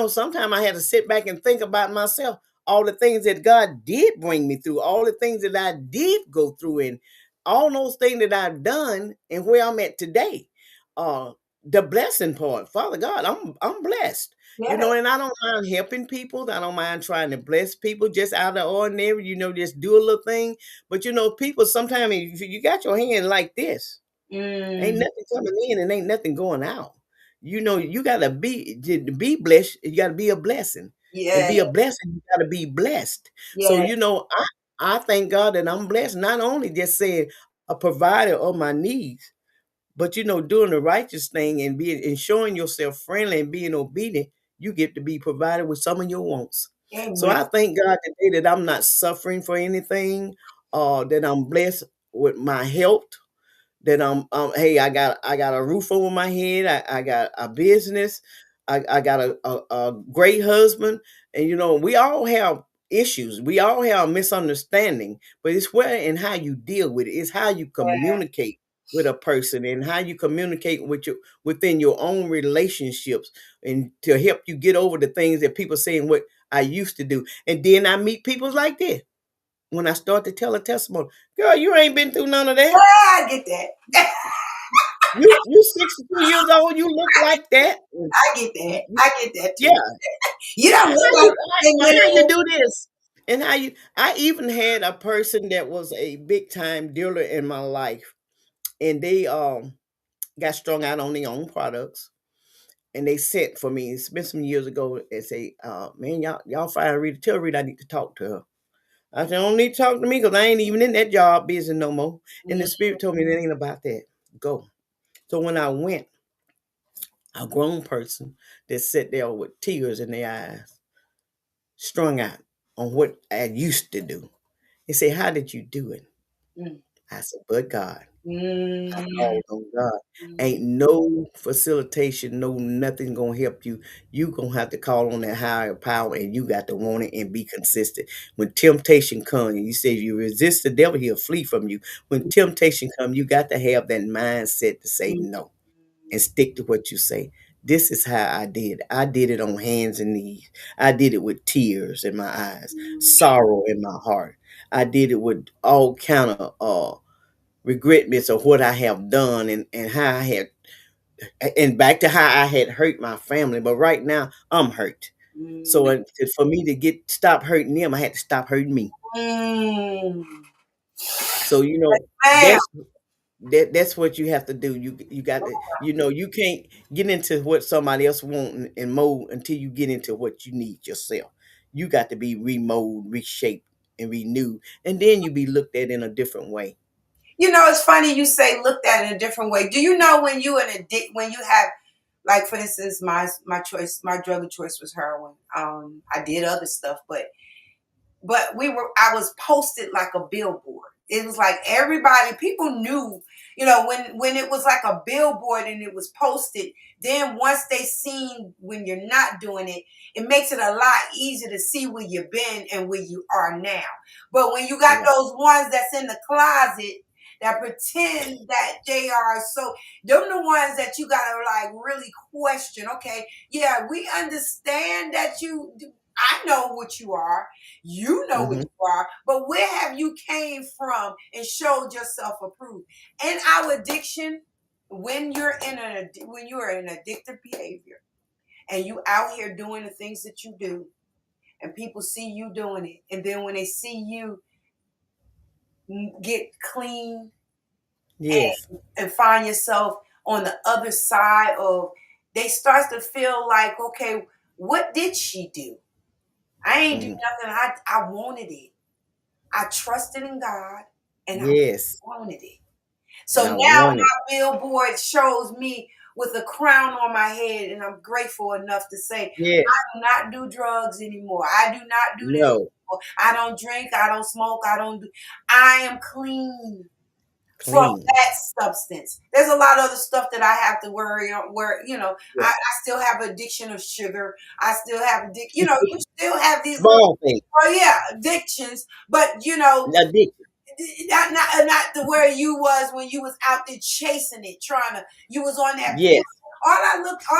Sometimes I had to sit back and think about myself, all the things that God did bring me through, all the things that I did go through, and all those things that I've done and where I'm at today. Uh the blessing part, Father God, I'm blessed. Yeah, And I don't mind helping people. I don't mind trying to bless people just out of the ordinary, just do a little thing. But people sometimes if you got your hand like this, ain't mm, nothing coming in and ain't nothing going out. You gotta be to be blessed, you gotta be a blessing. And yeah, be a blessing, you gotta be blessed. So, yeah, I thank God that I'm blessed, not only just saying a provider of my needs, but doing the righteous thing and being and showing yourself friendly and being obedient, you get to be provided with some of your wants. So amen. I thank God today that I'm not suffering for anything, that I'm blessed with my health, that hey, I got a roof over my head, I got a business, I got a great husband. And we all have issues, we all have misunderstanding, but it's where and how you deal with it. It's how you communicate with a person and how you communicate within your own relationships, and to help you get over the things that people saying what I used to do. And then I meet people like this when I start to tell a testimony. Girl, you ain't been through none of that. Ah, I get that. You 62 years old, you look like that. I get that. I get that Yeah. too. You don't look How like you a how you little. do this? And I even had a person that was a big time dealer in my life, and they got strung out on their own products. And they sent for me, it's been some years ago, and say, man, y'all fire Rita. Tell Rita I need to talk to her. I said, don't need to talk to me because I ain't even in that job business no more. And the Mm, spirit told me that ain't about that. go. So when I went, a grown person that sat there with tears in their eyes, strung out on what I used to do. They say, "How did you do it?" Mm. I said, "But God." I Mm. called on God. Ain't no facilitation, no nothing gonna help you. You gonna have to call on that higher power, and you got to want it and be consistent. When temptation comes, you say if you resist the devil, he'll flee from you. When temptation comes, you got to have that mindset to say Mm. no and stick to what you say. This is how I did. I did it on hands and knees. I did it with tears in my eyes, sorrow in my heart. I did it with all kind of regretments of what I have done and how I had and back to how I had hurt my family. But right now I'm hurt. So Mm. for me to get stop hurting them, I had to stop hurting me. Mm. So Bam. that's what you have to do. You got to you can't get into what somebody else want and mold until you get into what you need yourself. You got to be remold, reshaped, and renewed, and then you be looked at in a different way. It's funny you say looked at it a different way. Do you know when you when you have, like, for instance, my drug of choice was heroin. I did other stuff, but I was posted like a billboard. It was like everybody, people knew, when it was like a billboard and it was posted. Then once they seen when you're not doing it, it makes it a lot easier to see where you've been and where you are now. But when you got Yeah. those ones that's in the closet that pretend that they are, so them the ones that you gotta like really question. Okay, yeah, we understand that I know what you are. You know what Hmm. you are, but where have you came from and showed yourself approved? And our addiction, when you are in addictive behavior and you out here doing the things that you do, and people see you doing it, and then when they see you get clean Yes. and find yourself on the other side of, they start to feel like, okay, what did she do? I ain't do Hmm. nothing. I wanted it. I trusted in God and I Yes. wanted it. So And I now want it. my billboard shows me with a crown on my head, and I'm grateful enough to say, Yes. I do not do drugs anymore. I do not do this No. anymore. I don't drink. I don't smoke. I am clean from Clean. that substance. There's a lot of other stuff that I have to worry on where, Yeah. I still have addiction of sugar. I still have you still have these little, Small thing. oh yeah, addictions, but Addiction. not the where you was when you was out there chasing it, you was on that bill. Yes. All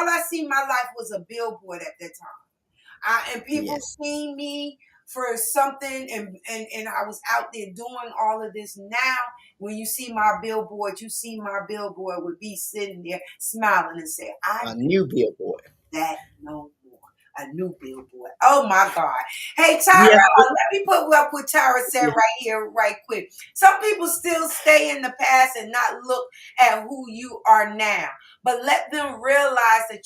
I see in my life was a billboard at that time. And people Yes. seen me for something, and I was out there doing all of this. Now, when you see my billboard, would be sitting there smiling and say, I A new billboard. that no more. A new billboard. Oh my God. Hey, Tyra, Yeah. let me put up what Tyra said Yeah. right here, right quick. Some people still stay in the past and not look at who you are now. But let them realize that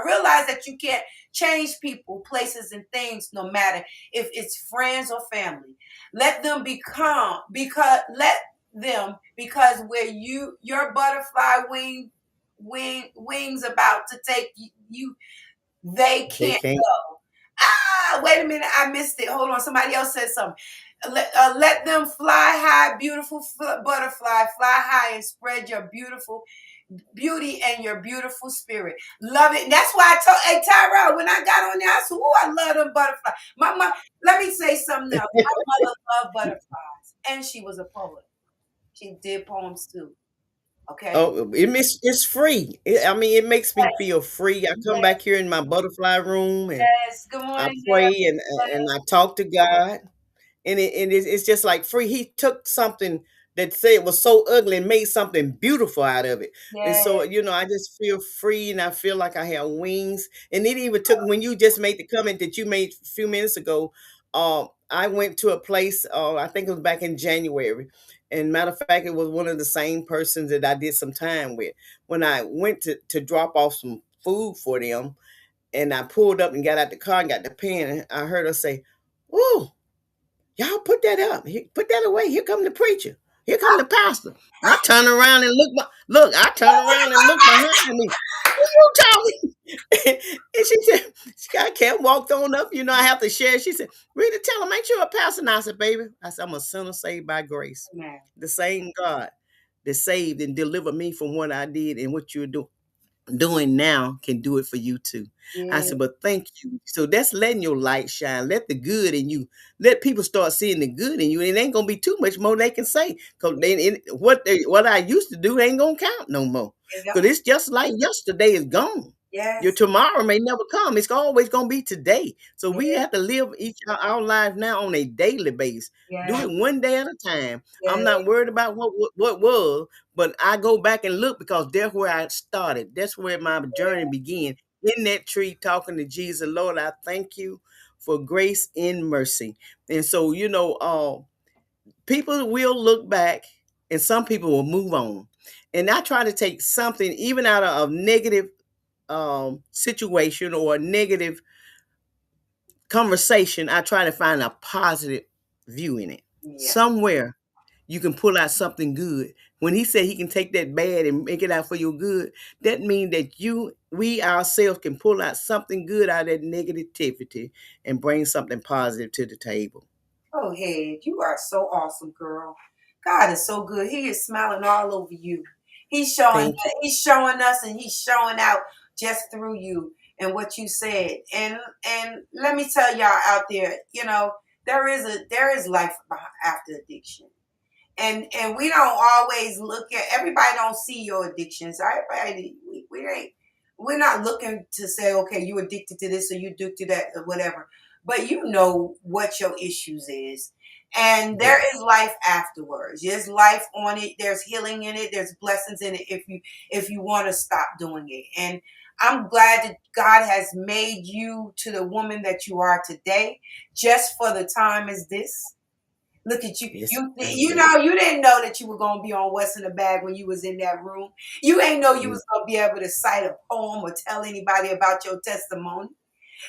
realize that you can't change people, places, and things, no matter if it's friends or family. Let them because where your butterfly wings about to take you, they They can't can't. go. Wait a minute, I missed it. Hold on, somebody else said something. Let them fly high, beautiful butterfly, fly high and spread your beautiful beauty and your beautiful spirit. Love it. And that's why I told, hey, Tyra, when I got on there, I said, oh, I love them butterflies. My mom, let me say something else. My mother loved butterflies, and she was a poet. She did poems too. Okay. Oh, it's free. I mean, it makes me feel free. I come Yes. back here in my butterfly room and Yes. Good I morning, pray Deb. and I talk to God. It's just like free. He took something that said was so ugly and made something beautiful out of it. And Yes. so, I just feel free and I feel like I have wings. And it even took when you just made the comment that you made a few minutes ago. I went to a place, I think it was back in January. And matter of fact, it was one of the same persons that I did some time with. When I went to drop off some food for them, and I pulled up and got out the car and got the pen, I heard her say, "Whoa, y'all put that up. Put that away. Here come the preacher." Here come the pastor. I turn around and look. I turn around and look behind me. Who you talking? And she said, I can't walk on up. You know, I have to share. She said, Rita, tell him, ain't you a pastor? And I said, baby, I said, I'm a sinner saved by grace. Man. The same God that saved and delivered me from what I did and what you're doing now can do it for you too. I Yeah. said, but thank you. So that's letting your light shine. Let the good in you. Let people start seeing the good in you. And it ain't gonna be too much more they can say. Cause what I used to do ain't gonna count no more. Cause it's just like yesterday is gone. Your Yes. tomorrow may never come. It's always gonna be today. So we Yeah. have to live our life now on a daily basis. Do Yeah. it one day at a time. I'm Yeah. not worried about what was, but I go back and look because that's where I started. That's where my journey began. In that tree, talking to Jesus, Lord, I thank you for grace and mercy. And so, people will look back, and some people will move on. And I try to take something even out of a negative situation or a negative conversation. I try to find a positive view in it. Yeah. Somewhere you can pull out something good. When he said he can take that bad and make it out for your good, that means that we ourselves can pull out something good out of that negativity and bring something positive to the table. Go ahead. You are so awesome, girl. God is so good. He is smiling all over you. He's showing Thank you. he's showing us and he's showing out just through you and what you said. And let me tell y'all out there, there is life after addiction. And we don't always look at everybody don't see your addictions. Everybody we're not looking to say, okay, you addicted to this or you addicted to that or whatever. But you know what your issues is. And there Yes. is life afterwards. There's life on it. There's healing in it. There's blessings in it if you want to stop doing it. And I'm glad that God has made you to the woman that you are today, just for the time as this. Look at you. Yes. You didn't know that you were gonna be on What's in the Bag when you was in that room. You ain't know you Yes. was gonna be able to cite a poem or tell anybody about your testimony.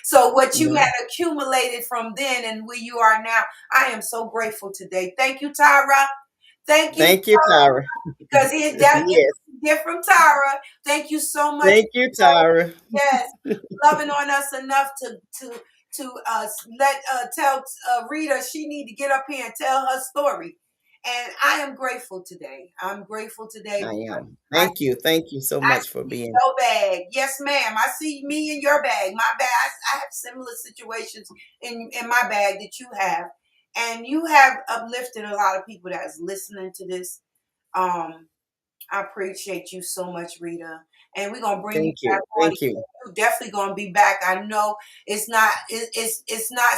So what you No. had accumulated from then and where you are now, I am so grateful today. Thank you, Tyra. Thank you, Thank you, Tyra. because that Yes. get from Tyra. Thank you so much. Thank you, Tyra. Yes, loving on us enough to let tell Rita she need to get up here and tell her story. And I am grateful today. I'm grateful today I because am. I Thank you. Thank you so I much for see being. your bag. Yes, ma'am. I see me in your bag. My bag. I have similar situations in my bag that you have, and you have uplifted a lot of people that is listening to this. Um, I appreciate you so much, Rita. And we're gonna bring you Thank back you. on. Thank you. You're definitely gonna be back. I know it's not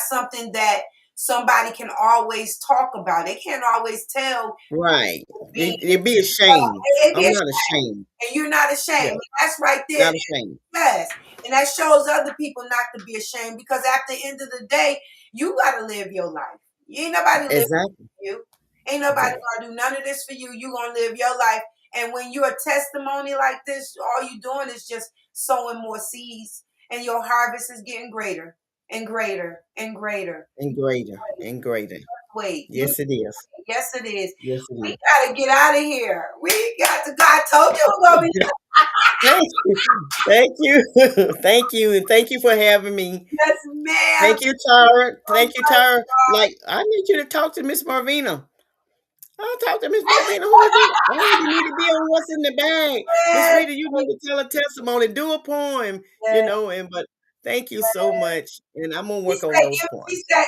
something that somebody can always talk about. They can't always tell Right. being It'd be a shame. it I'm is, not ashamed. and you're not ashamed. Yeah, And that's right there. not ashamed. Yes. And that shows other people not to be ashamed because at the end of the day, you gotta live your life. You ain't nobody living Exactly. for you. Ain't nobody Exactly. gonna do none of this for you. You gonna live your life. And when you're a testimony like this, all you doing is just sowing more seeds, and your harvest is getting greater and greater and greater. And greater. And greater. Wait, Yes, it is. yes, it is. Yes, it We is. gotta get out of here. We got to. God told you we're gonna be. Thank you. Thank you. Thank you. And thank you for having me. Yes, ma'am. Thank you, Tara. Oh Thank you, my Tara. God. Like, I need you to talk to Miss Marvina. I'll talk to Miss Marvina. Who is it? Oh, you need to be on What's in the Bag. Miss Yes, Rita, you need to tell a testimony, do a poem, yes. but thank you so much. And I'm gonna She work on said, those she poems. said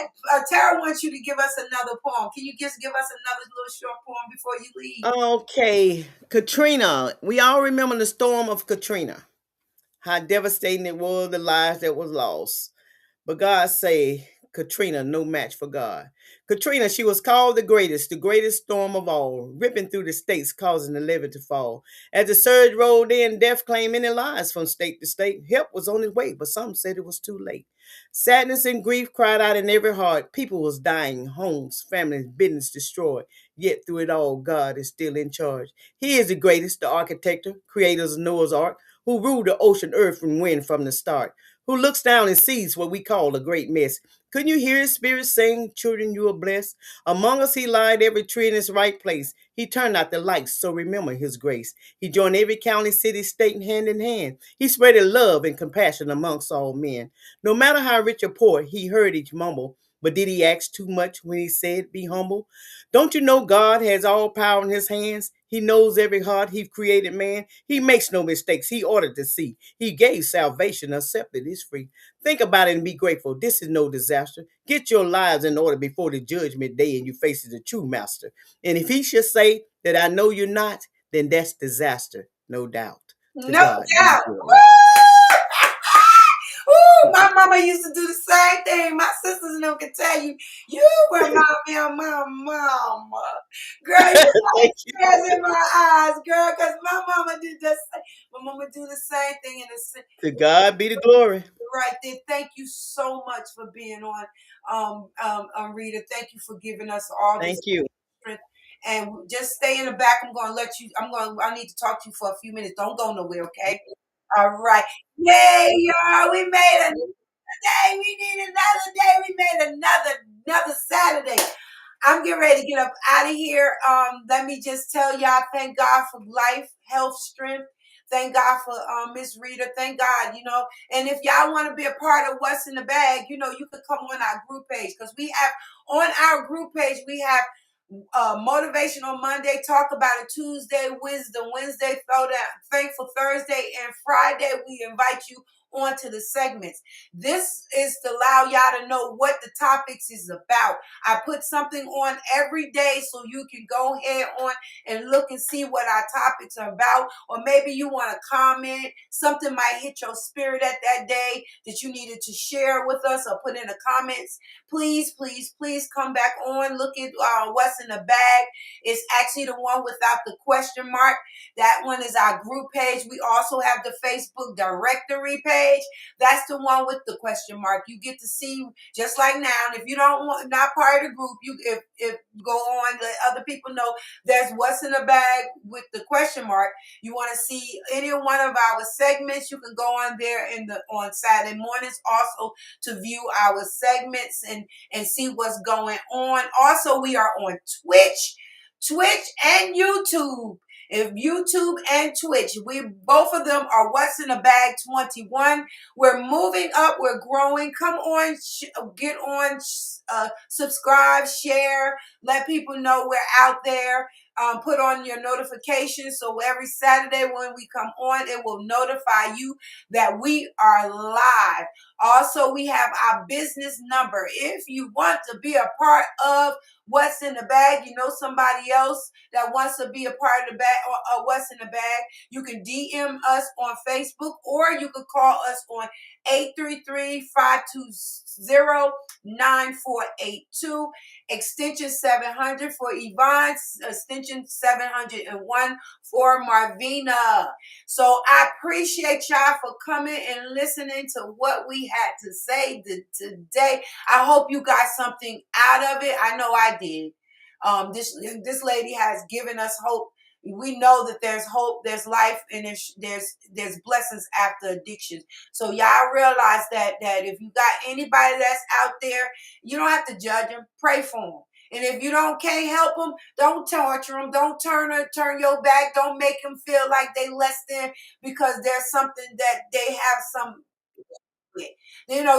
Tara wants you to give us another poem. Can you just give us another little short poem before you leave? Okay. Katrina. We all remember the storm of Katrina. How devastating it was, the lives that was lost. But God say, Katrina, no match for God. Katrina, she was called the greatest storm of all, ripping through the states, causing the levee to fall. As the surge rolled in, death claimed many lives from state to state. Help was on its way, but some said it was too late. Sadness and grief cried out in every heart. People was dying, homes, families, business destroyed. Yet through it all, God is still in charge. He is the greatest, the architect, creators of Noah's Ark, who ruled the ocean, earth, and wind from the start, who looks down and sees what we call a great mess, Couldn't you hear his spirit saying, children, you are blessed? Among us he lied every tree in its right place. He turned out the lights, so remember his grace. He joined every county, city, state, and hand in hand. He spreaded love and compassion amongst all men. No matter how rich or poor, he heard each mumble. But did he ask too much when he said, be humble? Don't you know God has all power in his hands? He knows every heart. He created man. He makes no mistakes. He ordered to see. He gave salvation, accepted is free. Think about it and be grateful. This is no disaster. Get your lives in order before the judgment day and you face the true master. And if he should say that I know you're not, then that's disaster, no doubt. To No God be the doubt. glory. Woo! Ooh, my mama used to do the same thing. My sisters and them can tell you, you remind me of my mama. Girl, you got Thank you. tears in my eyes, girl, because my mama did the same. My mama do the same thing in To God be the glory. right there. Thank you so much for being on, Rita. Thank you for giving us all this Thank you. strength. And just stay in the back. I need to talk to you for a few minutes. Don't go nowhere, okay? All right. Yay, y'all. We made another day. We need another day. We made another Saturday. I'm getting ready to get up out of here. Let me just tell y'all, thank God for life, health, strength. Thank God for Miss Rita. Thank God, And if y'all want to be a part of what's in the bag, you could come on our group page because we have on our group page we have motivational Monday, talk about it Tuesday, wisdom Wednesday, thankful Thursday, and Friday we invite you onto the segments. This is to allow y'all to know what the topics is about. I put something on every day so you can go ahead on and look and see what our topics are about. Or maybe you want to comment. Something might hit your spirit at that day that you needed to share with us or put in the comments. Please, please, please come back on. Look at what's in the bag. It's actually the one without the question mark. That one is our group page. We also have the Facebook directory page. That's the one with the question mark. You get to see just like now. And if you don't want, not part of the group, if go on, let other people know there's what's in the bag with the question mark. You want to see any one of our segments, you can go on there on Saturday mornings also to view our segments and see what's going on. Also, we are on Twitch and YouTube. If YouTube and Twitch, we both of them are what's in the bag 21. We're moving up, we're growing. Come on, get on, subscribe, share, let people know we're out there. Put on your notifications so every Saturday when we come on, it will notify you that we are live. Also, we have our business number. If you want to be a part of what's in the bag, somebody else that wants to be a part of the bag or what's in the bag, you can DM us on Facebook or you can call us on 833-520-9482, extension 700 for Yvonne, extension 701 for Marvina. So I appreciate y'all for coming and listening to what we had to say today. I hope you got something out of it. I know I did. This lady has given us hope. We know that there's hope, there's life, and there's blessings after addiction. So y'all realize that if you got anybody that's out there, you don't have to judge them. Pray for them. And if you can't help them, don't torture them. Don't turn your back. Don't make them feel like they less than because there's something that they have some.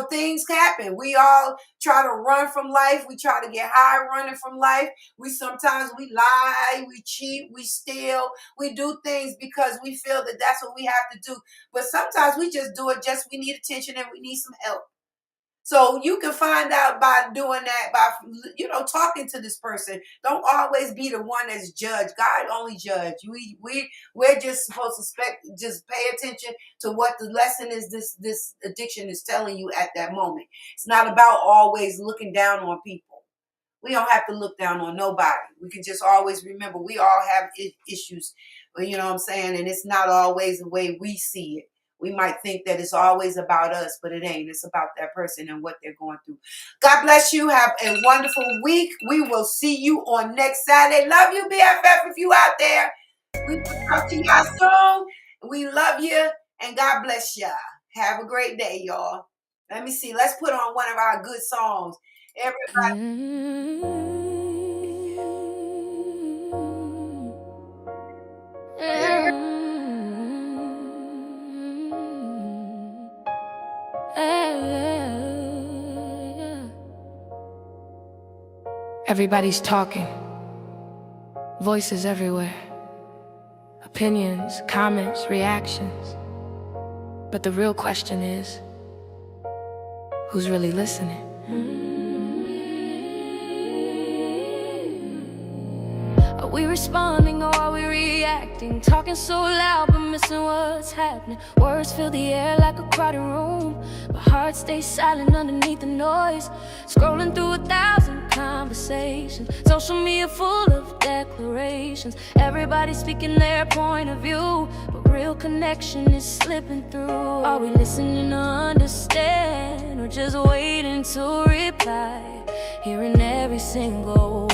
Things happen. We all try to run from life. We try to get high running from life. Sometimes we lie, we cheat, we steal, we do things because we feel that that's what we have to do. But sometimes we just do it we need attention and we need some help. So you can find out by doing that, by talking to this person. Don't always be the one that's judged. God only judge. We're just supposed to just pay attention to what the lesson is. This addiction is telling you at that moment. It's not about always looking down on people. We don't have to look down on nobody. We can just always remember we all have issues. You know what I'm saying? And it's not always the way we see it. We might think that it's always about us, but it ain't. It's about that person and what they're going through. God bless you. Have a wonderful week. We will see you on next Saturday. Love you, BFF, if you out there. We will talk to y'all soon. We love you, and God bless y'all. Have a great day, y'all. Let me see. Let's put on one of our good songs. Everybody. Everybody's talking, voices everywhere, opinions, comments, reactions. But the real question is, who's really listening? Are we responding or are we reacting? Talking so loud but missing what's happening. Words fill the air like a crowded room, but hearts stay silent underneath the noise. Scrolling through 1,000 conversations, social media full of declarations. Everybody speaking their point of view, but real connection is slipping through. Are we listening to understand, or just waiting to reply? Hearing every single word.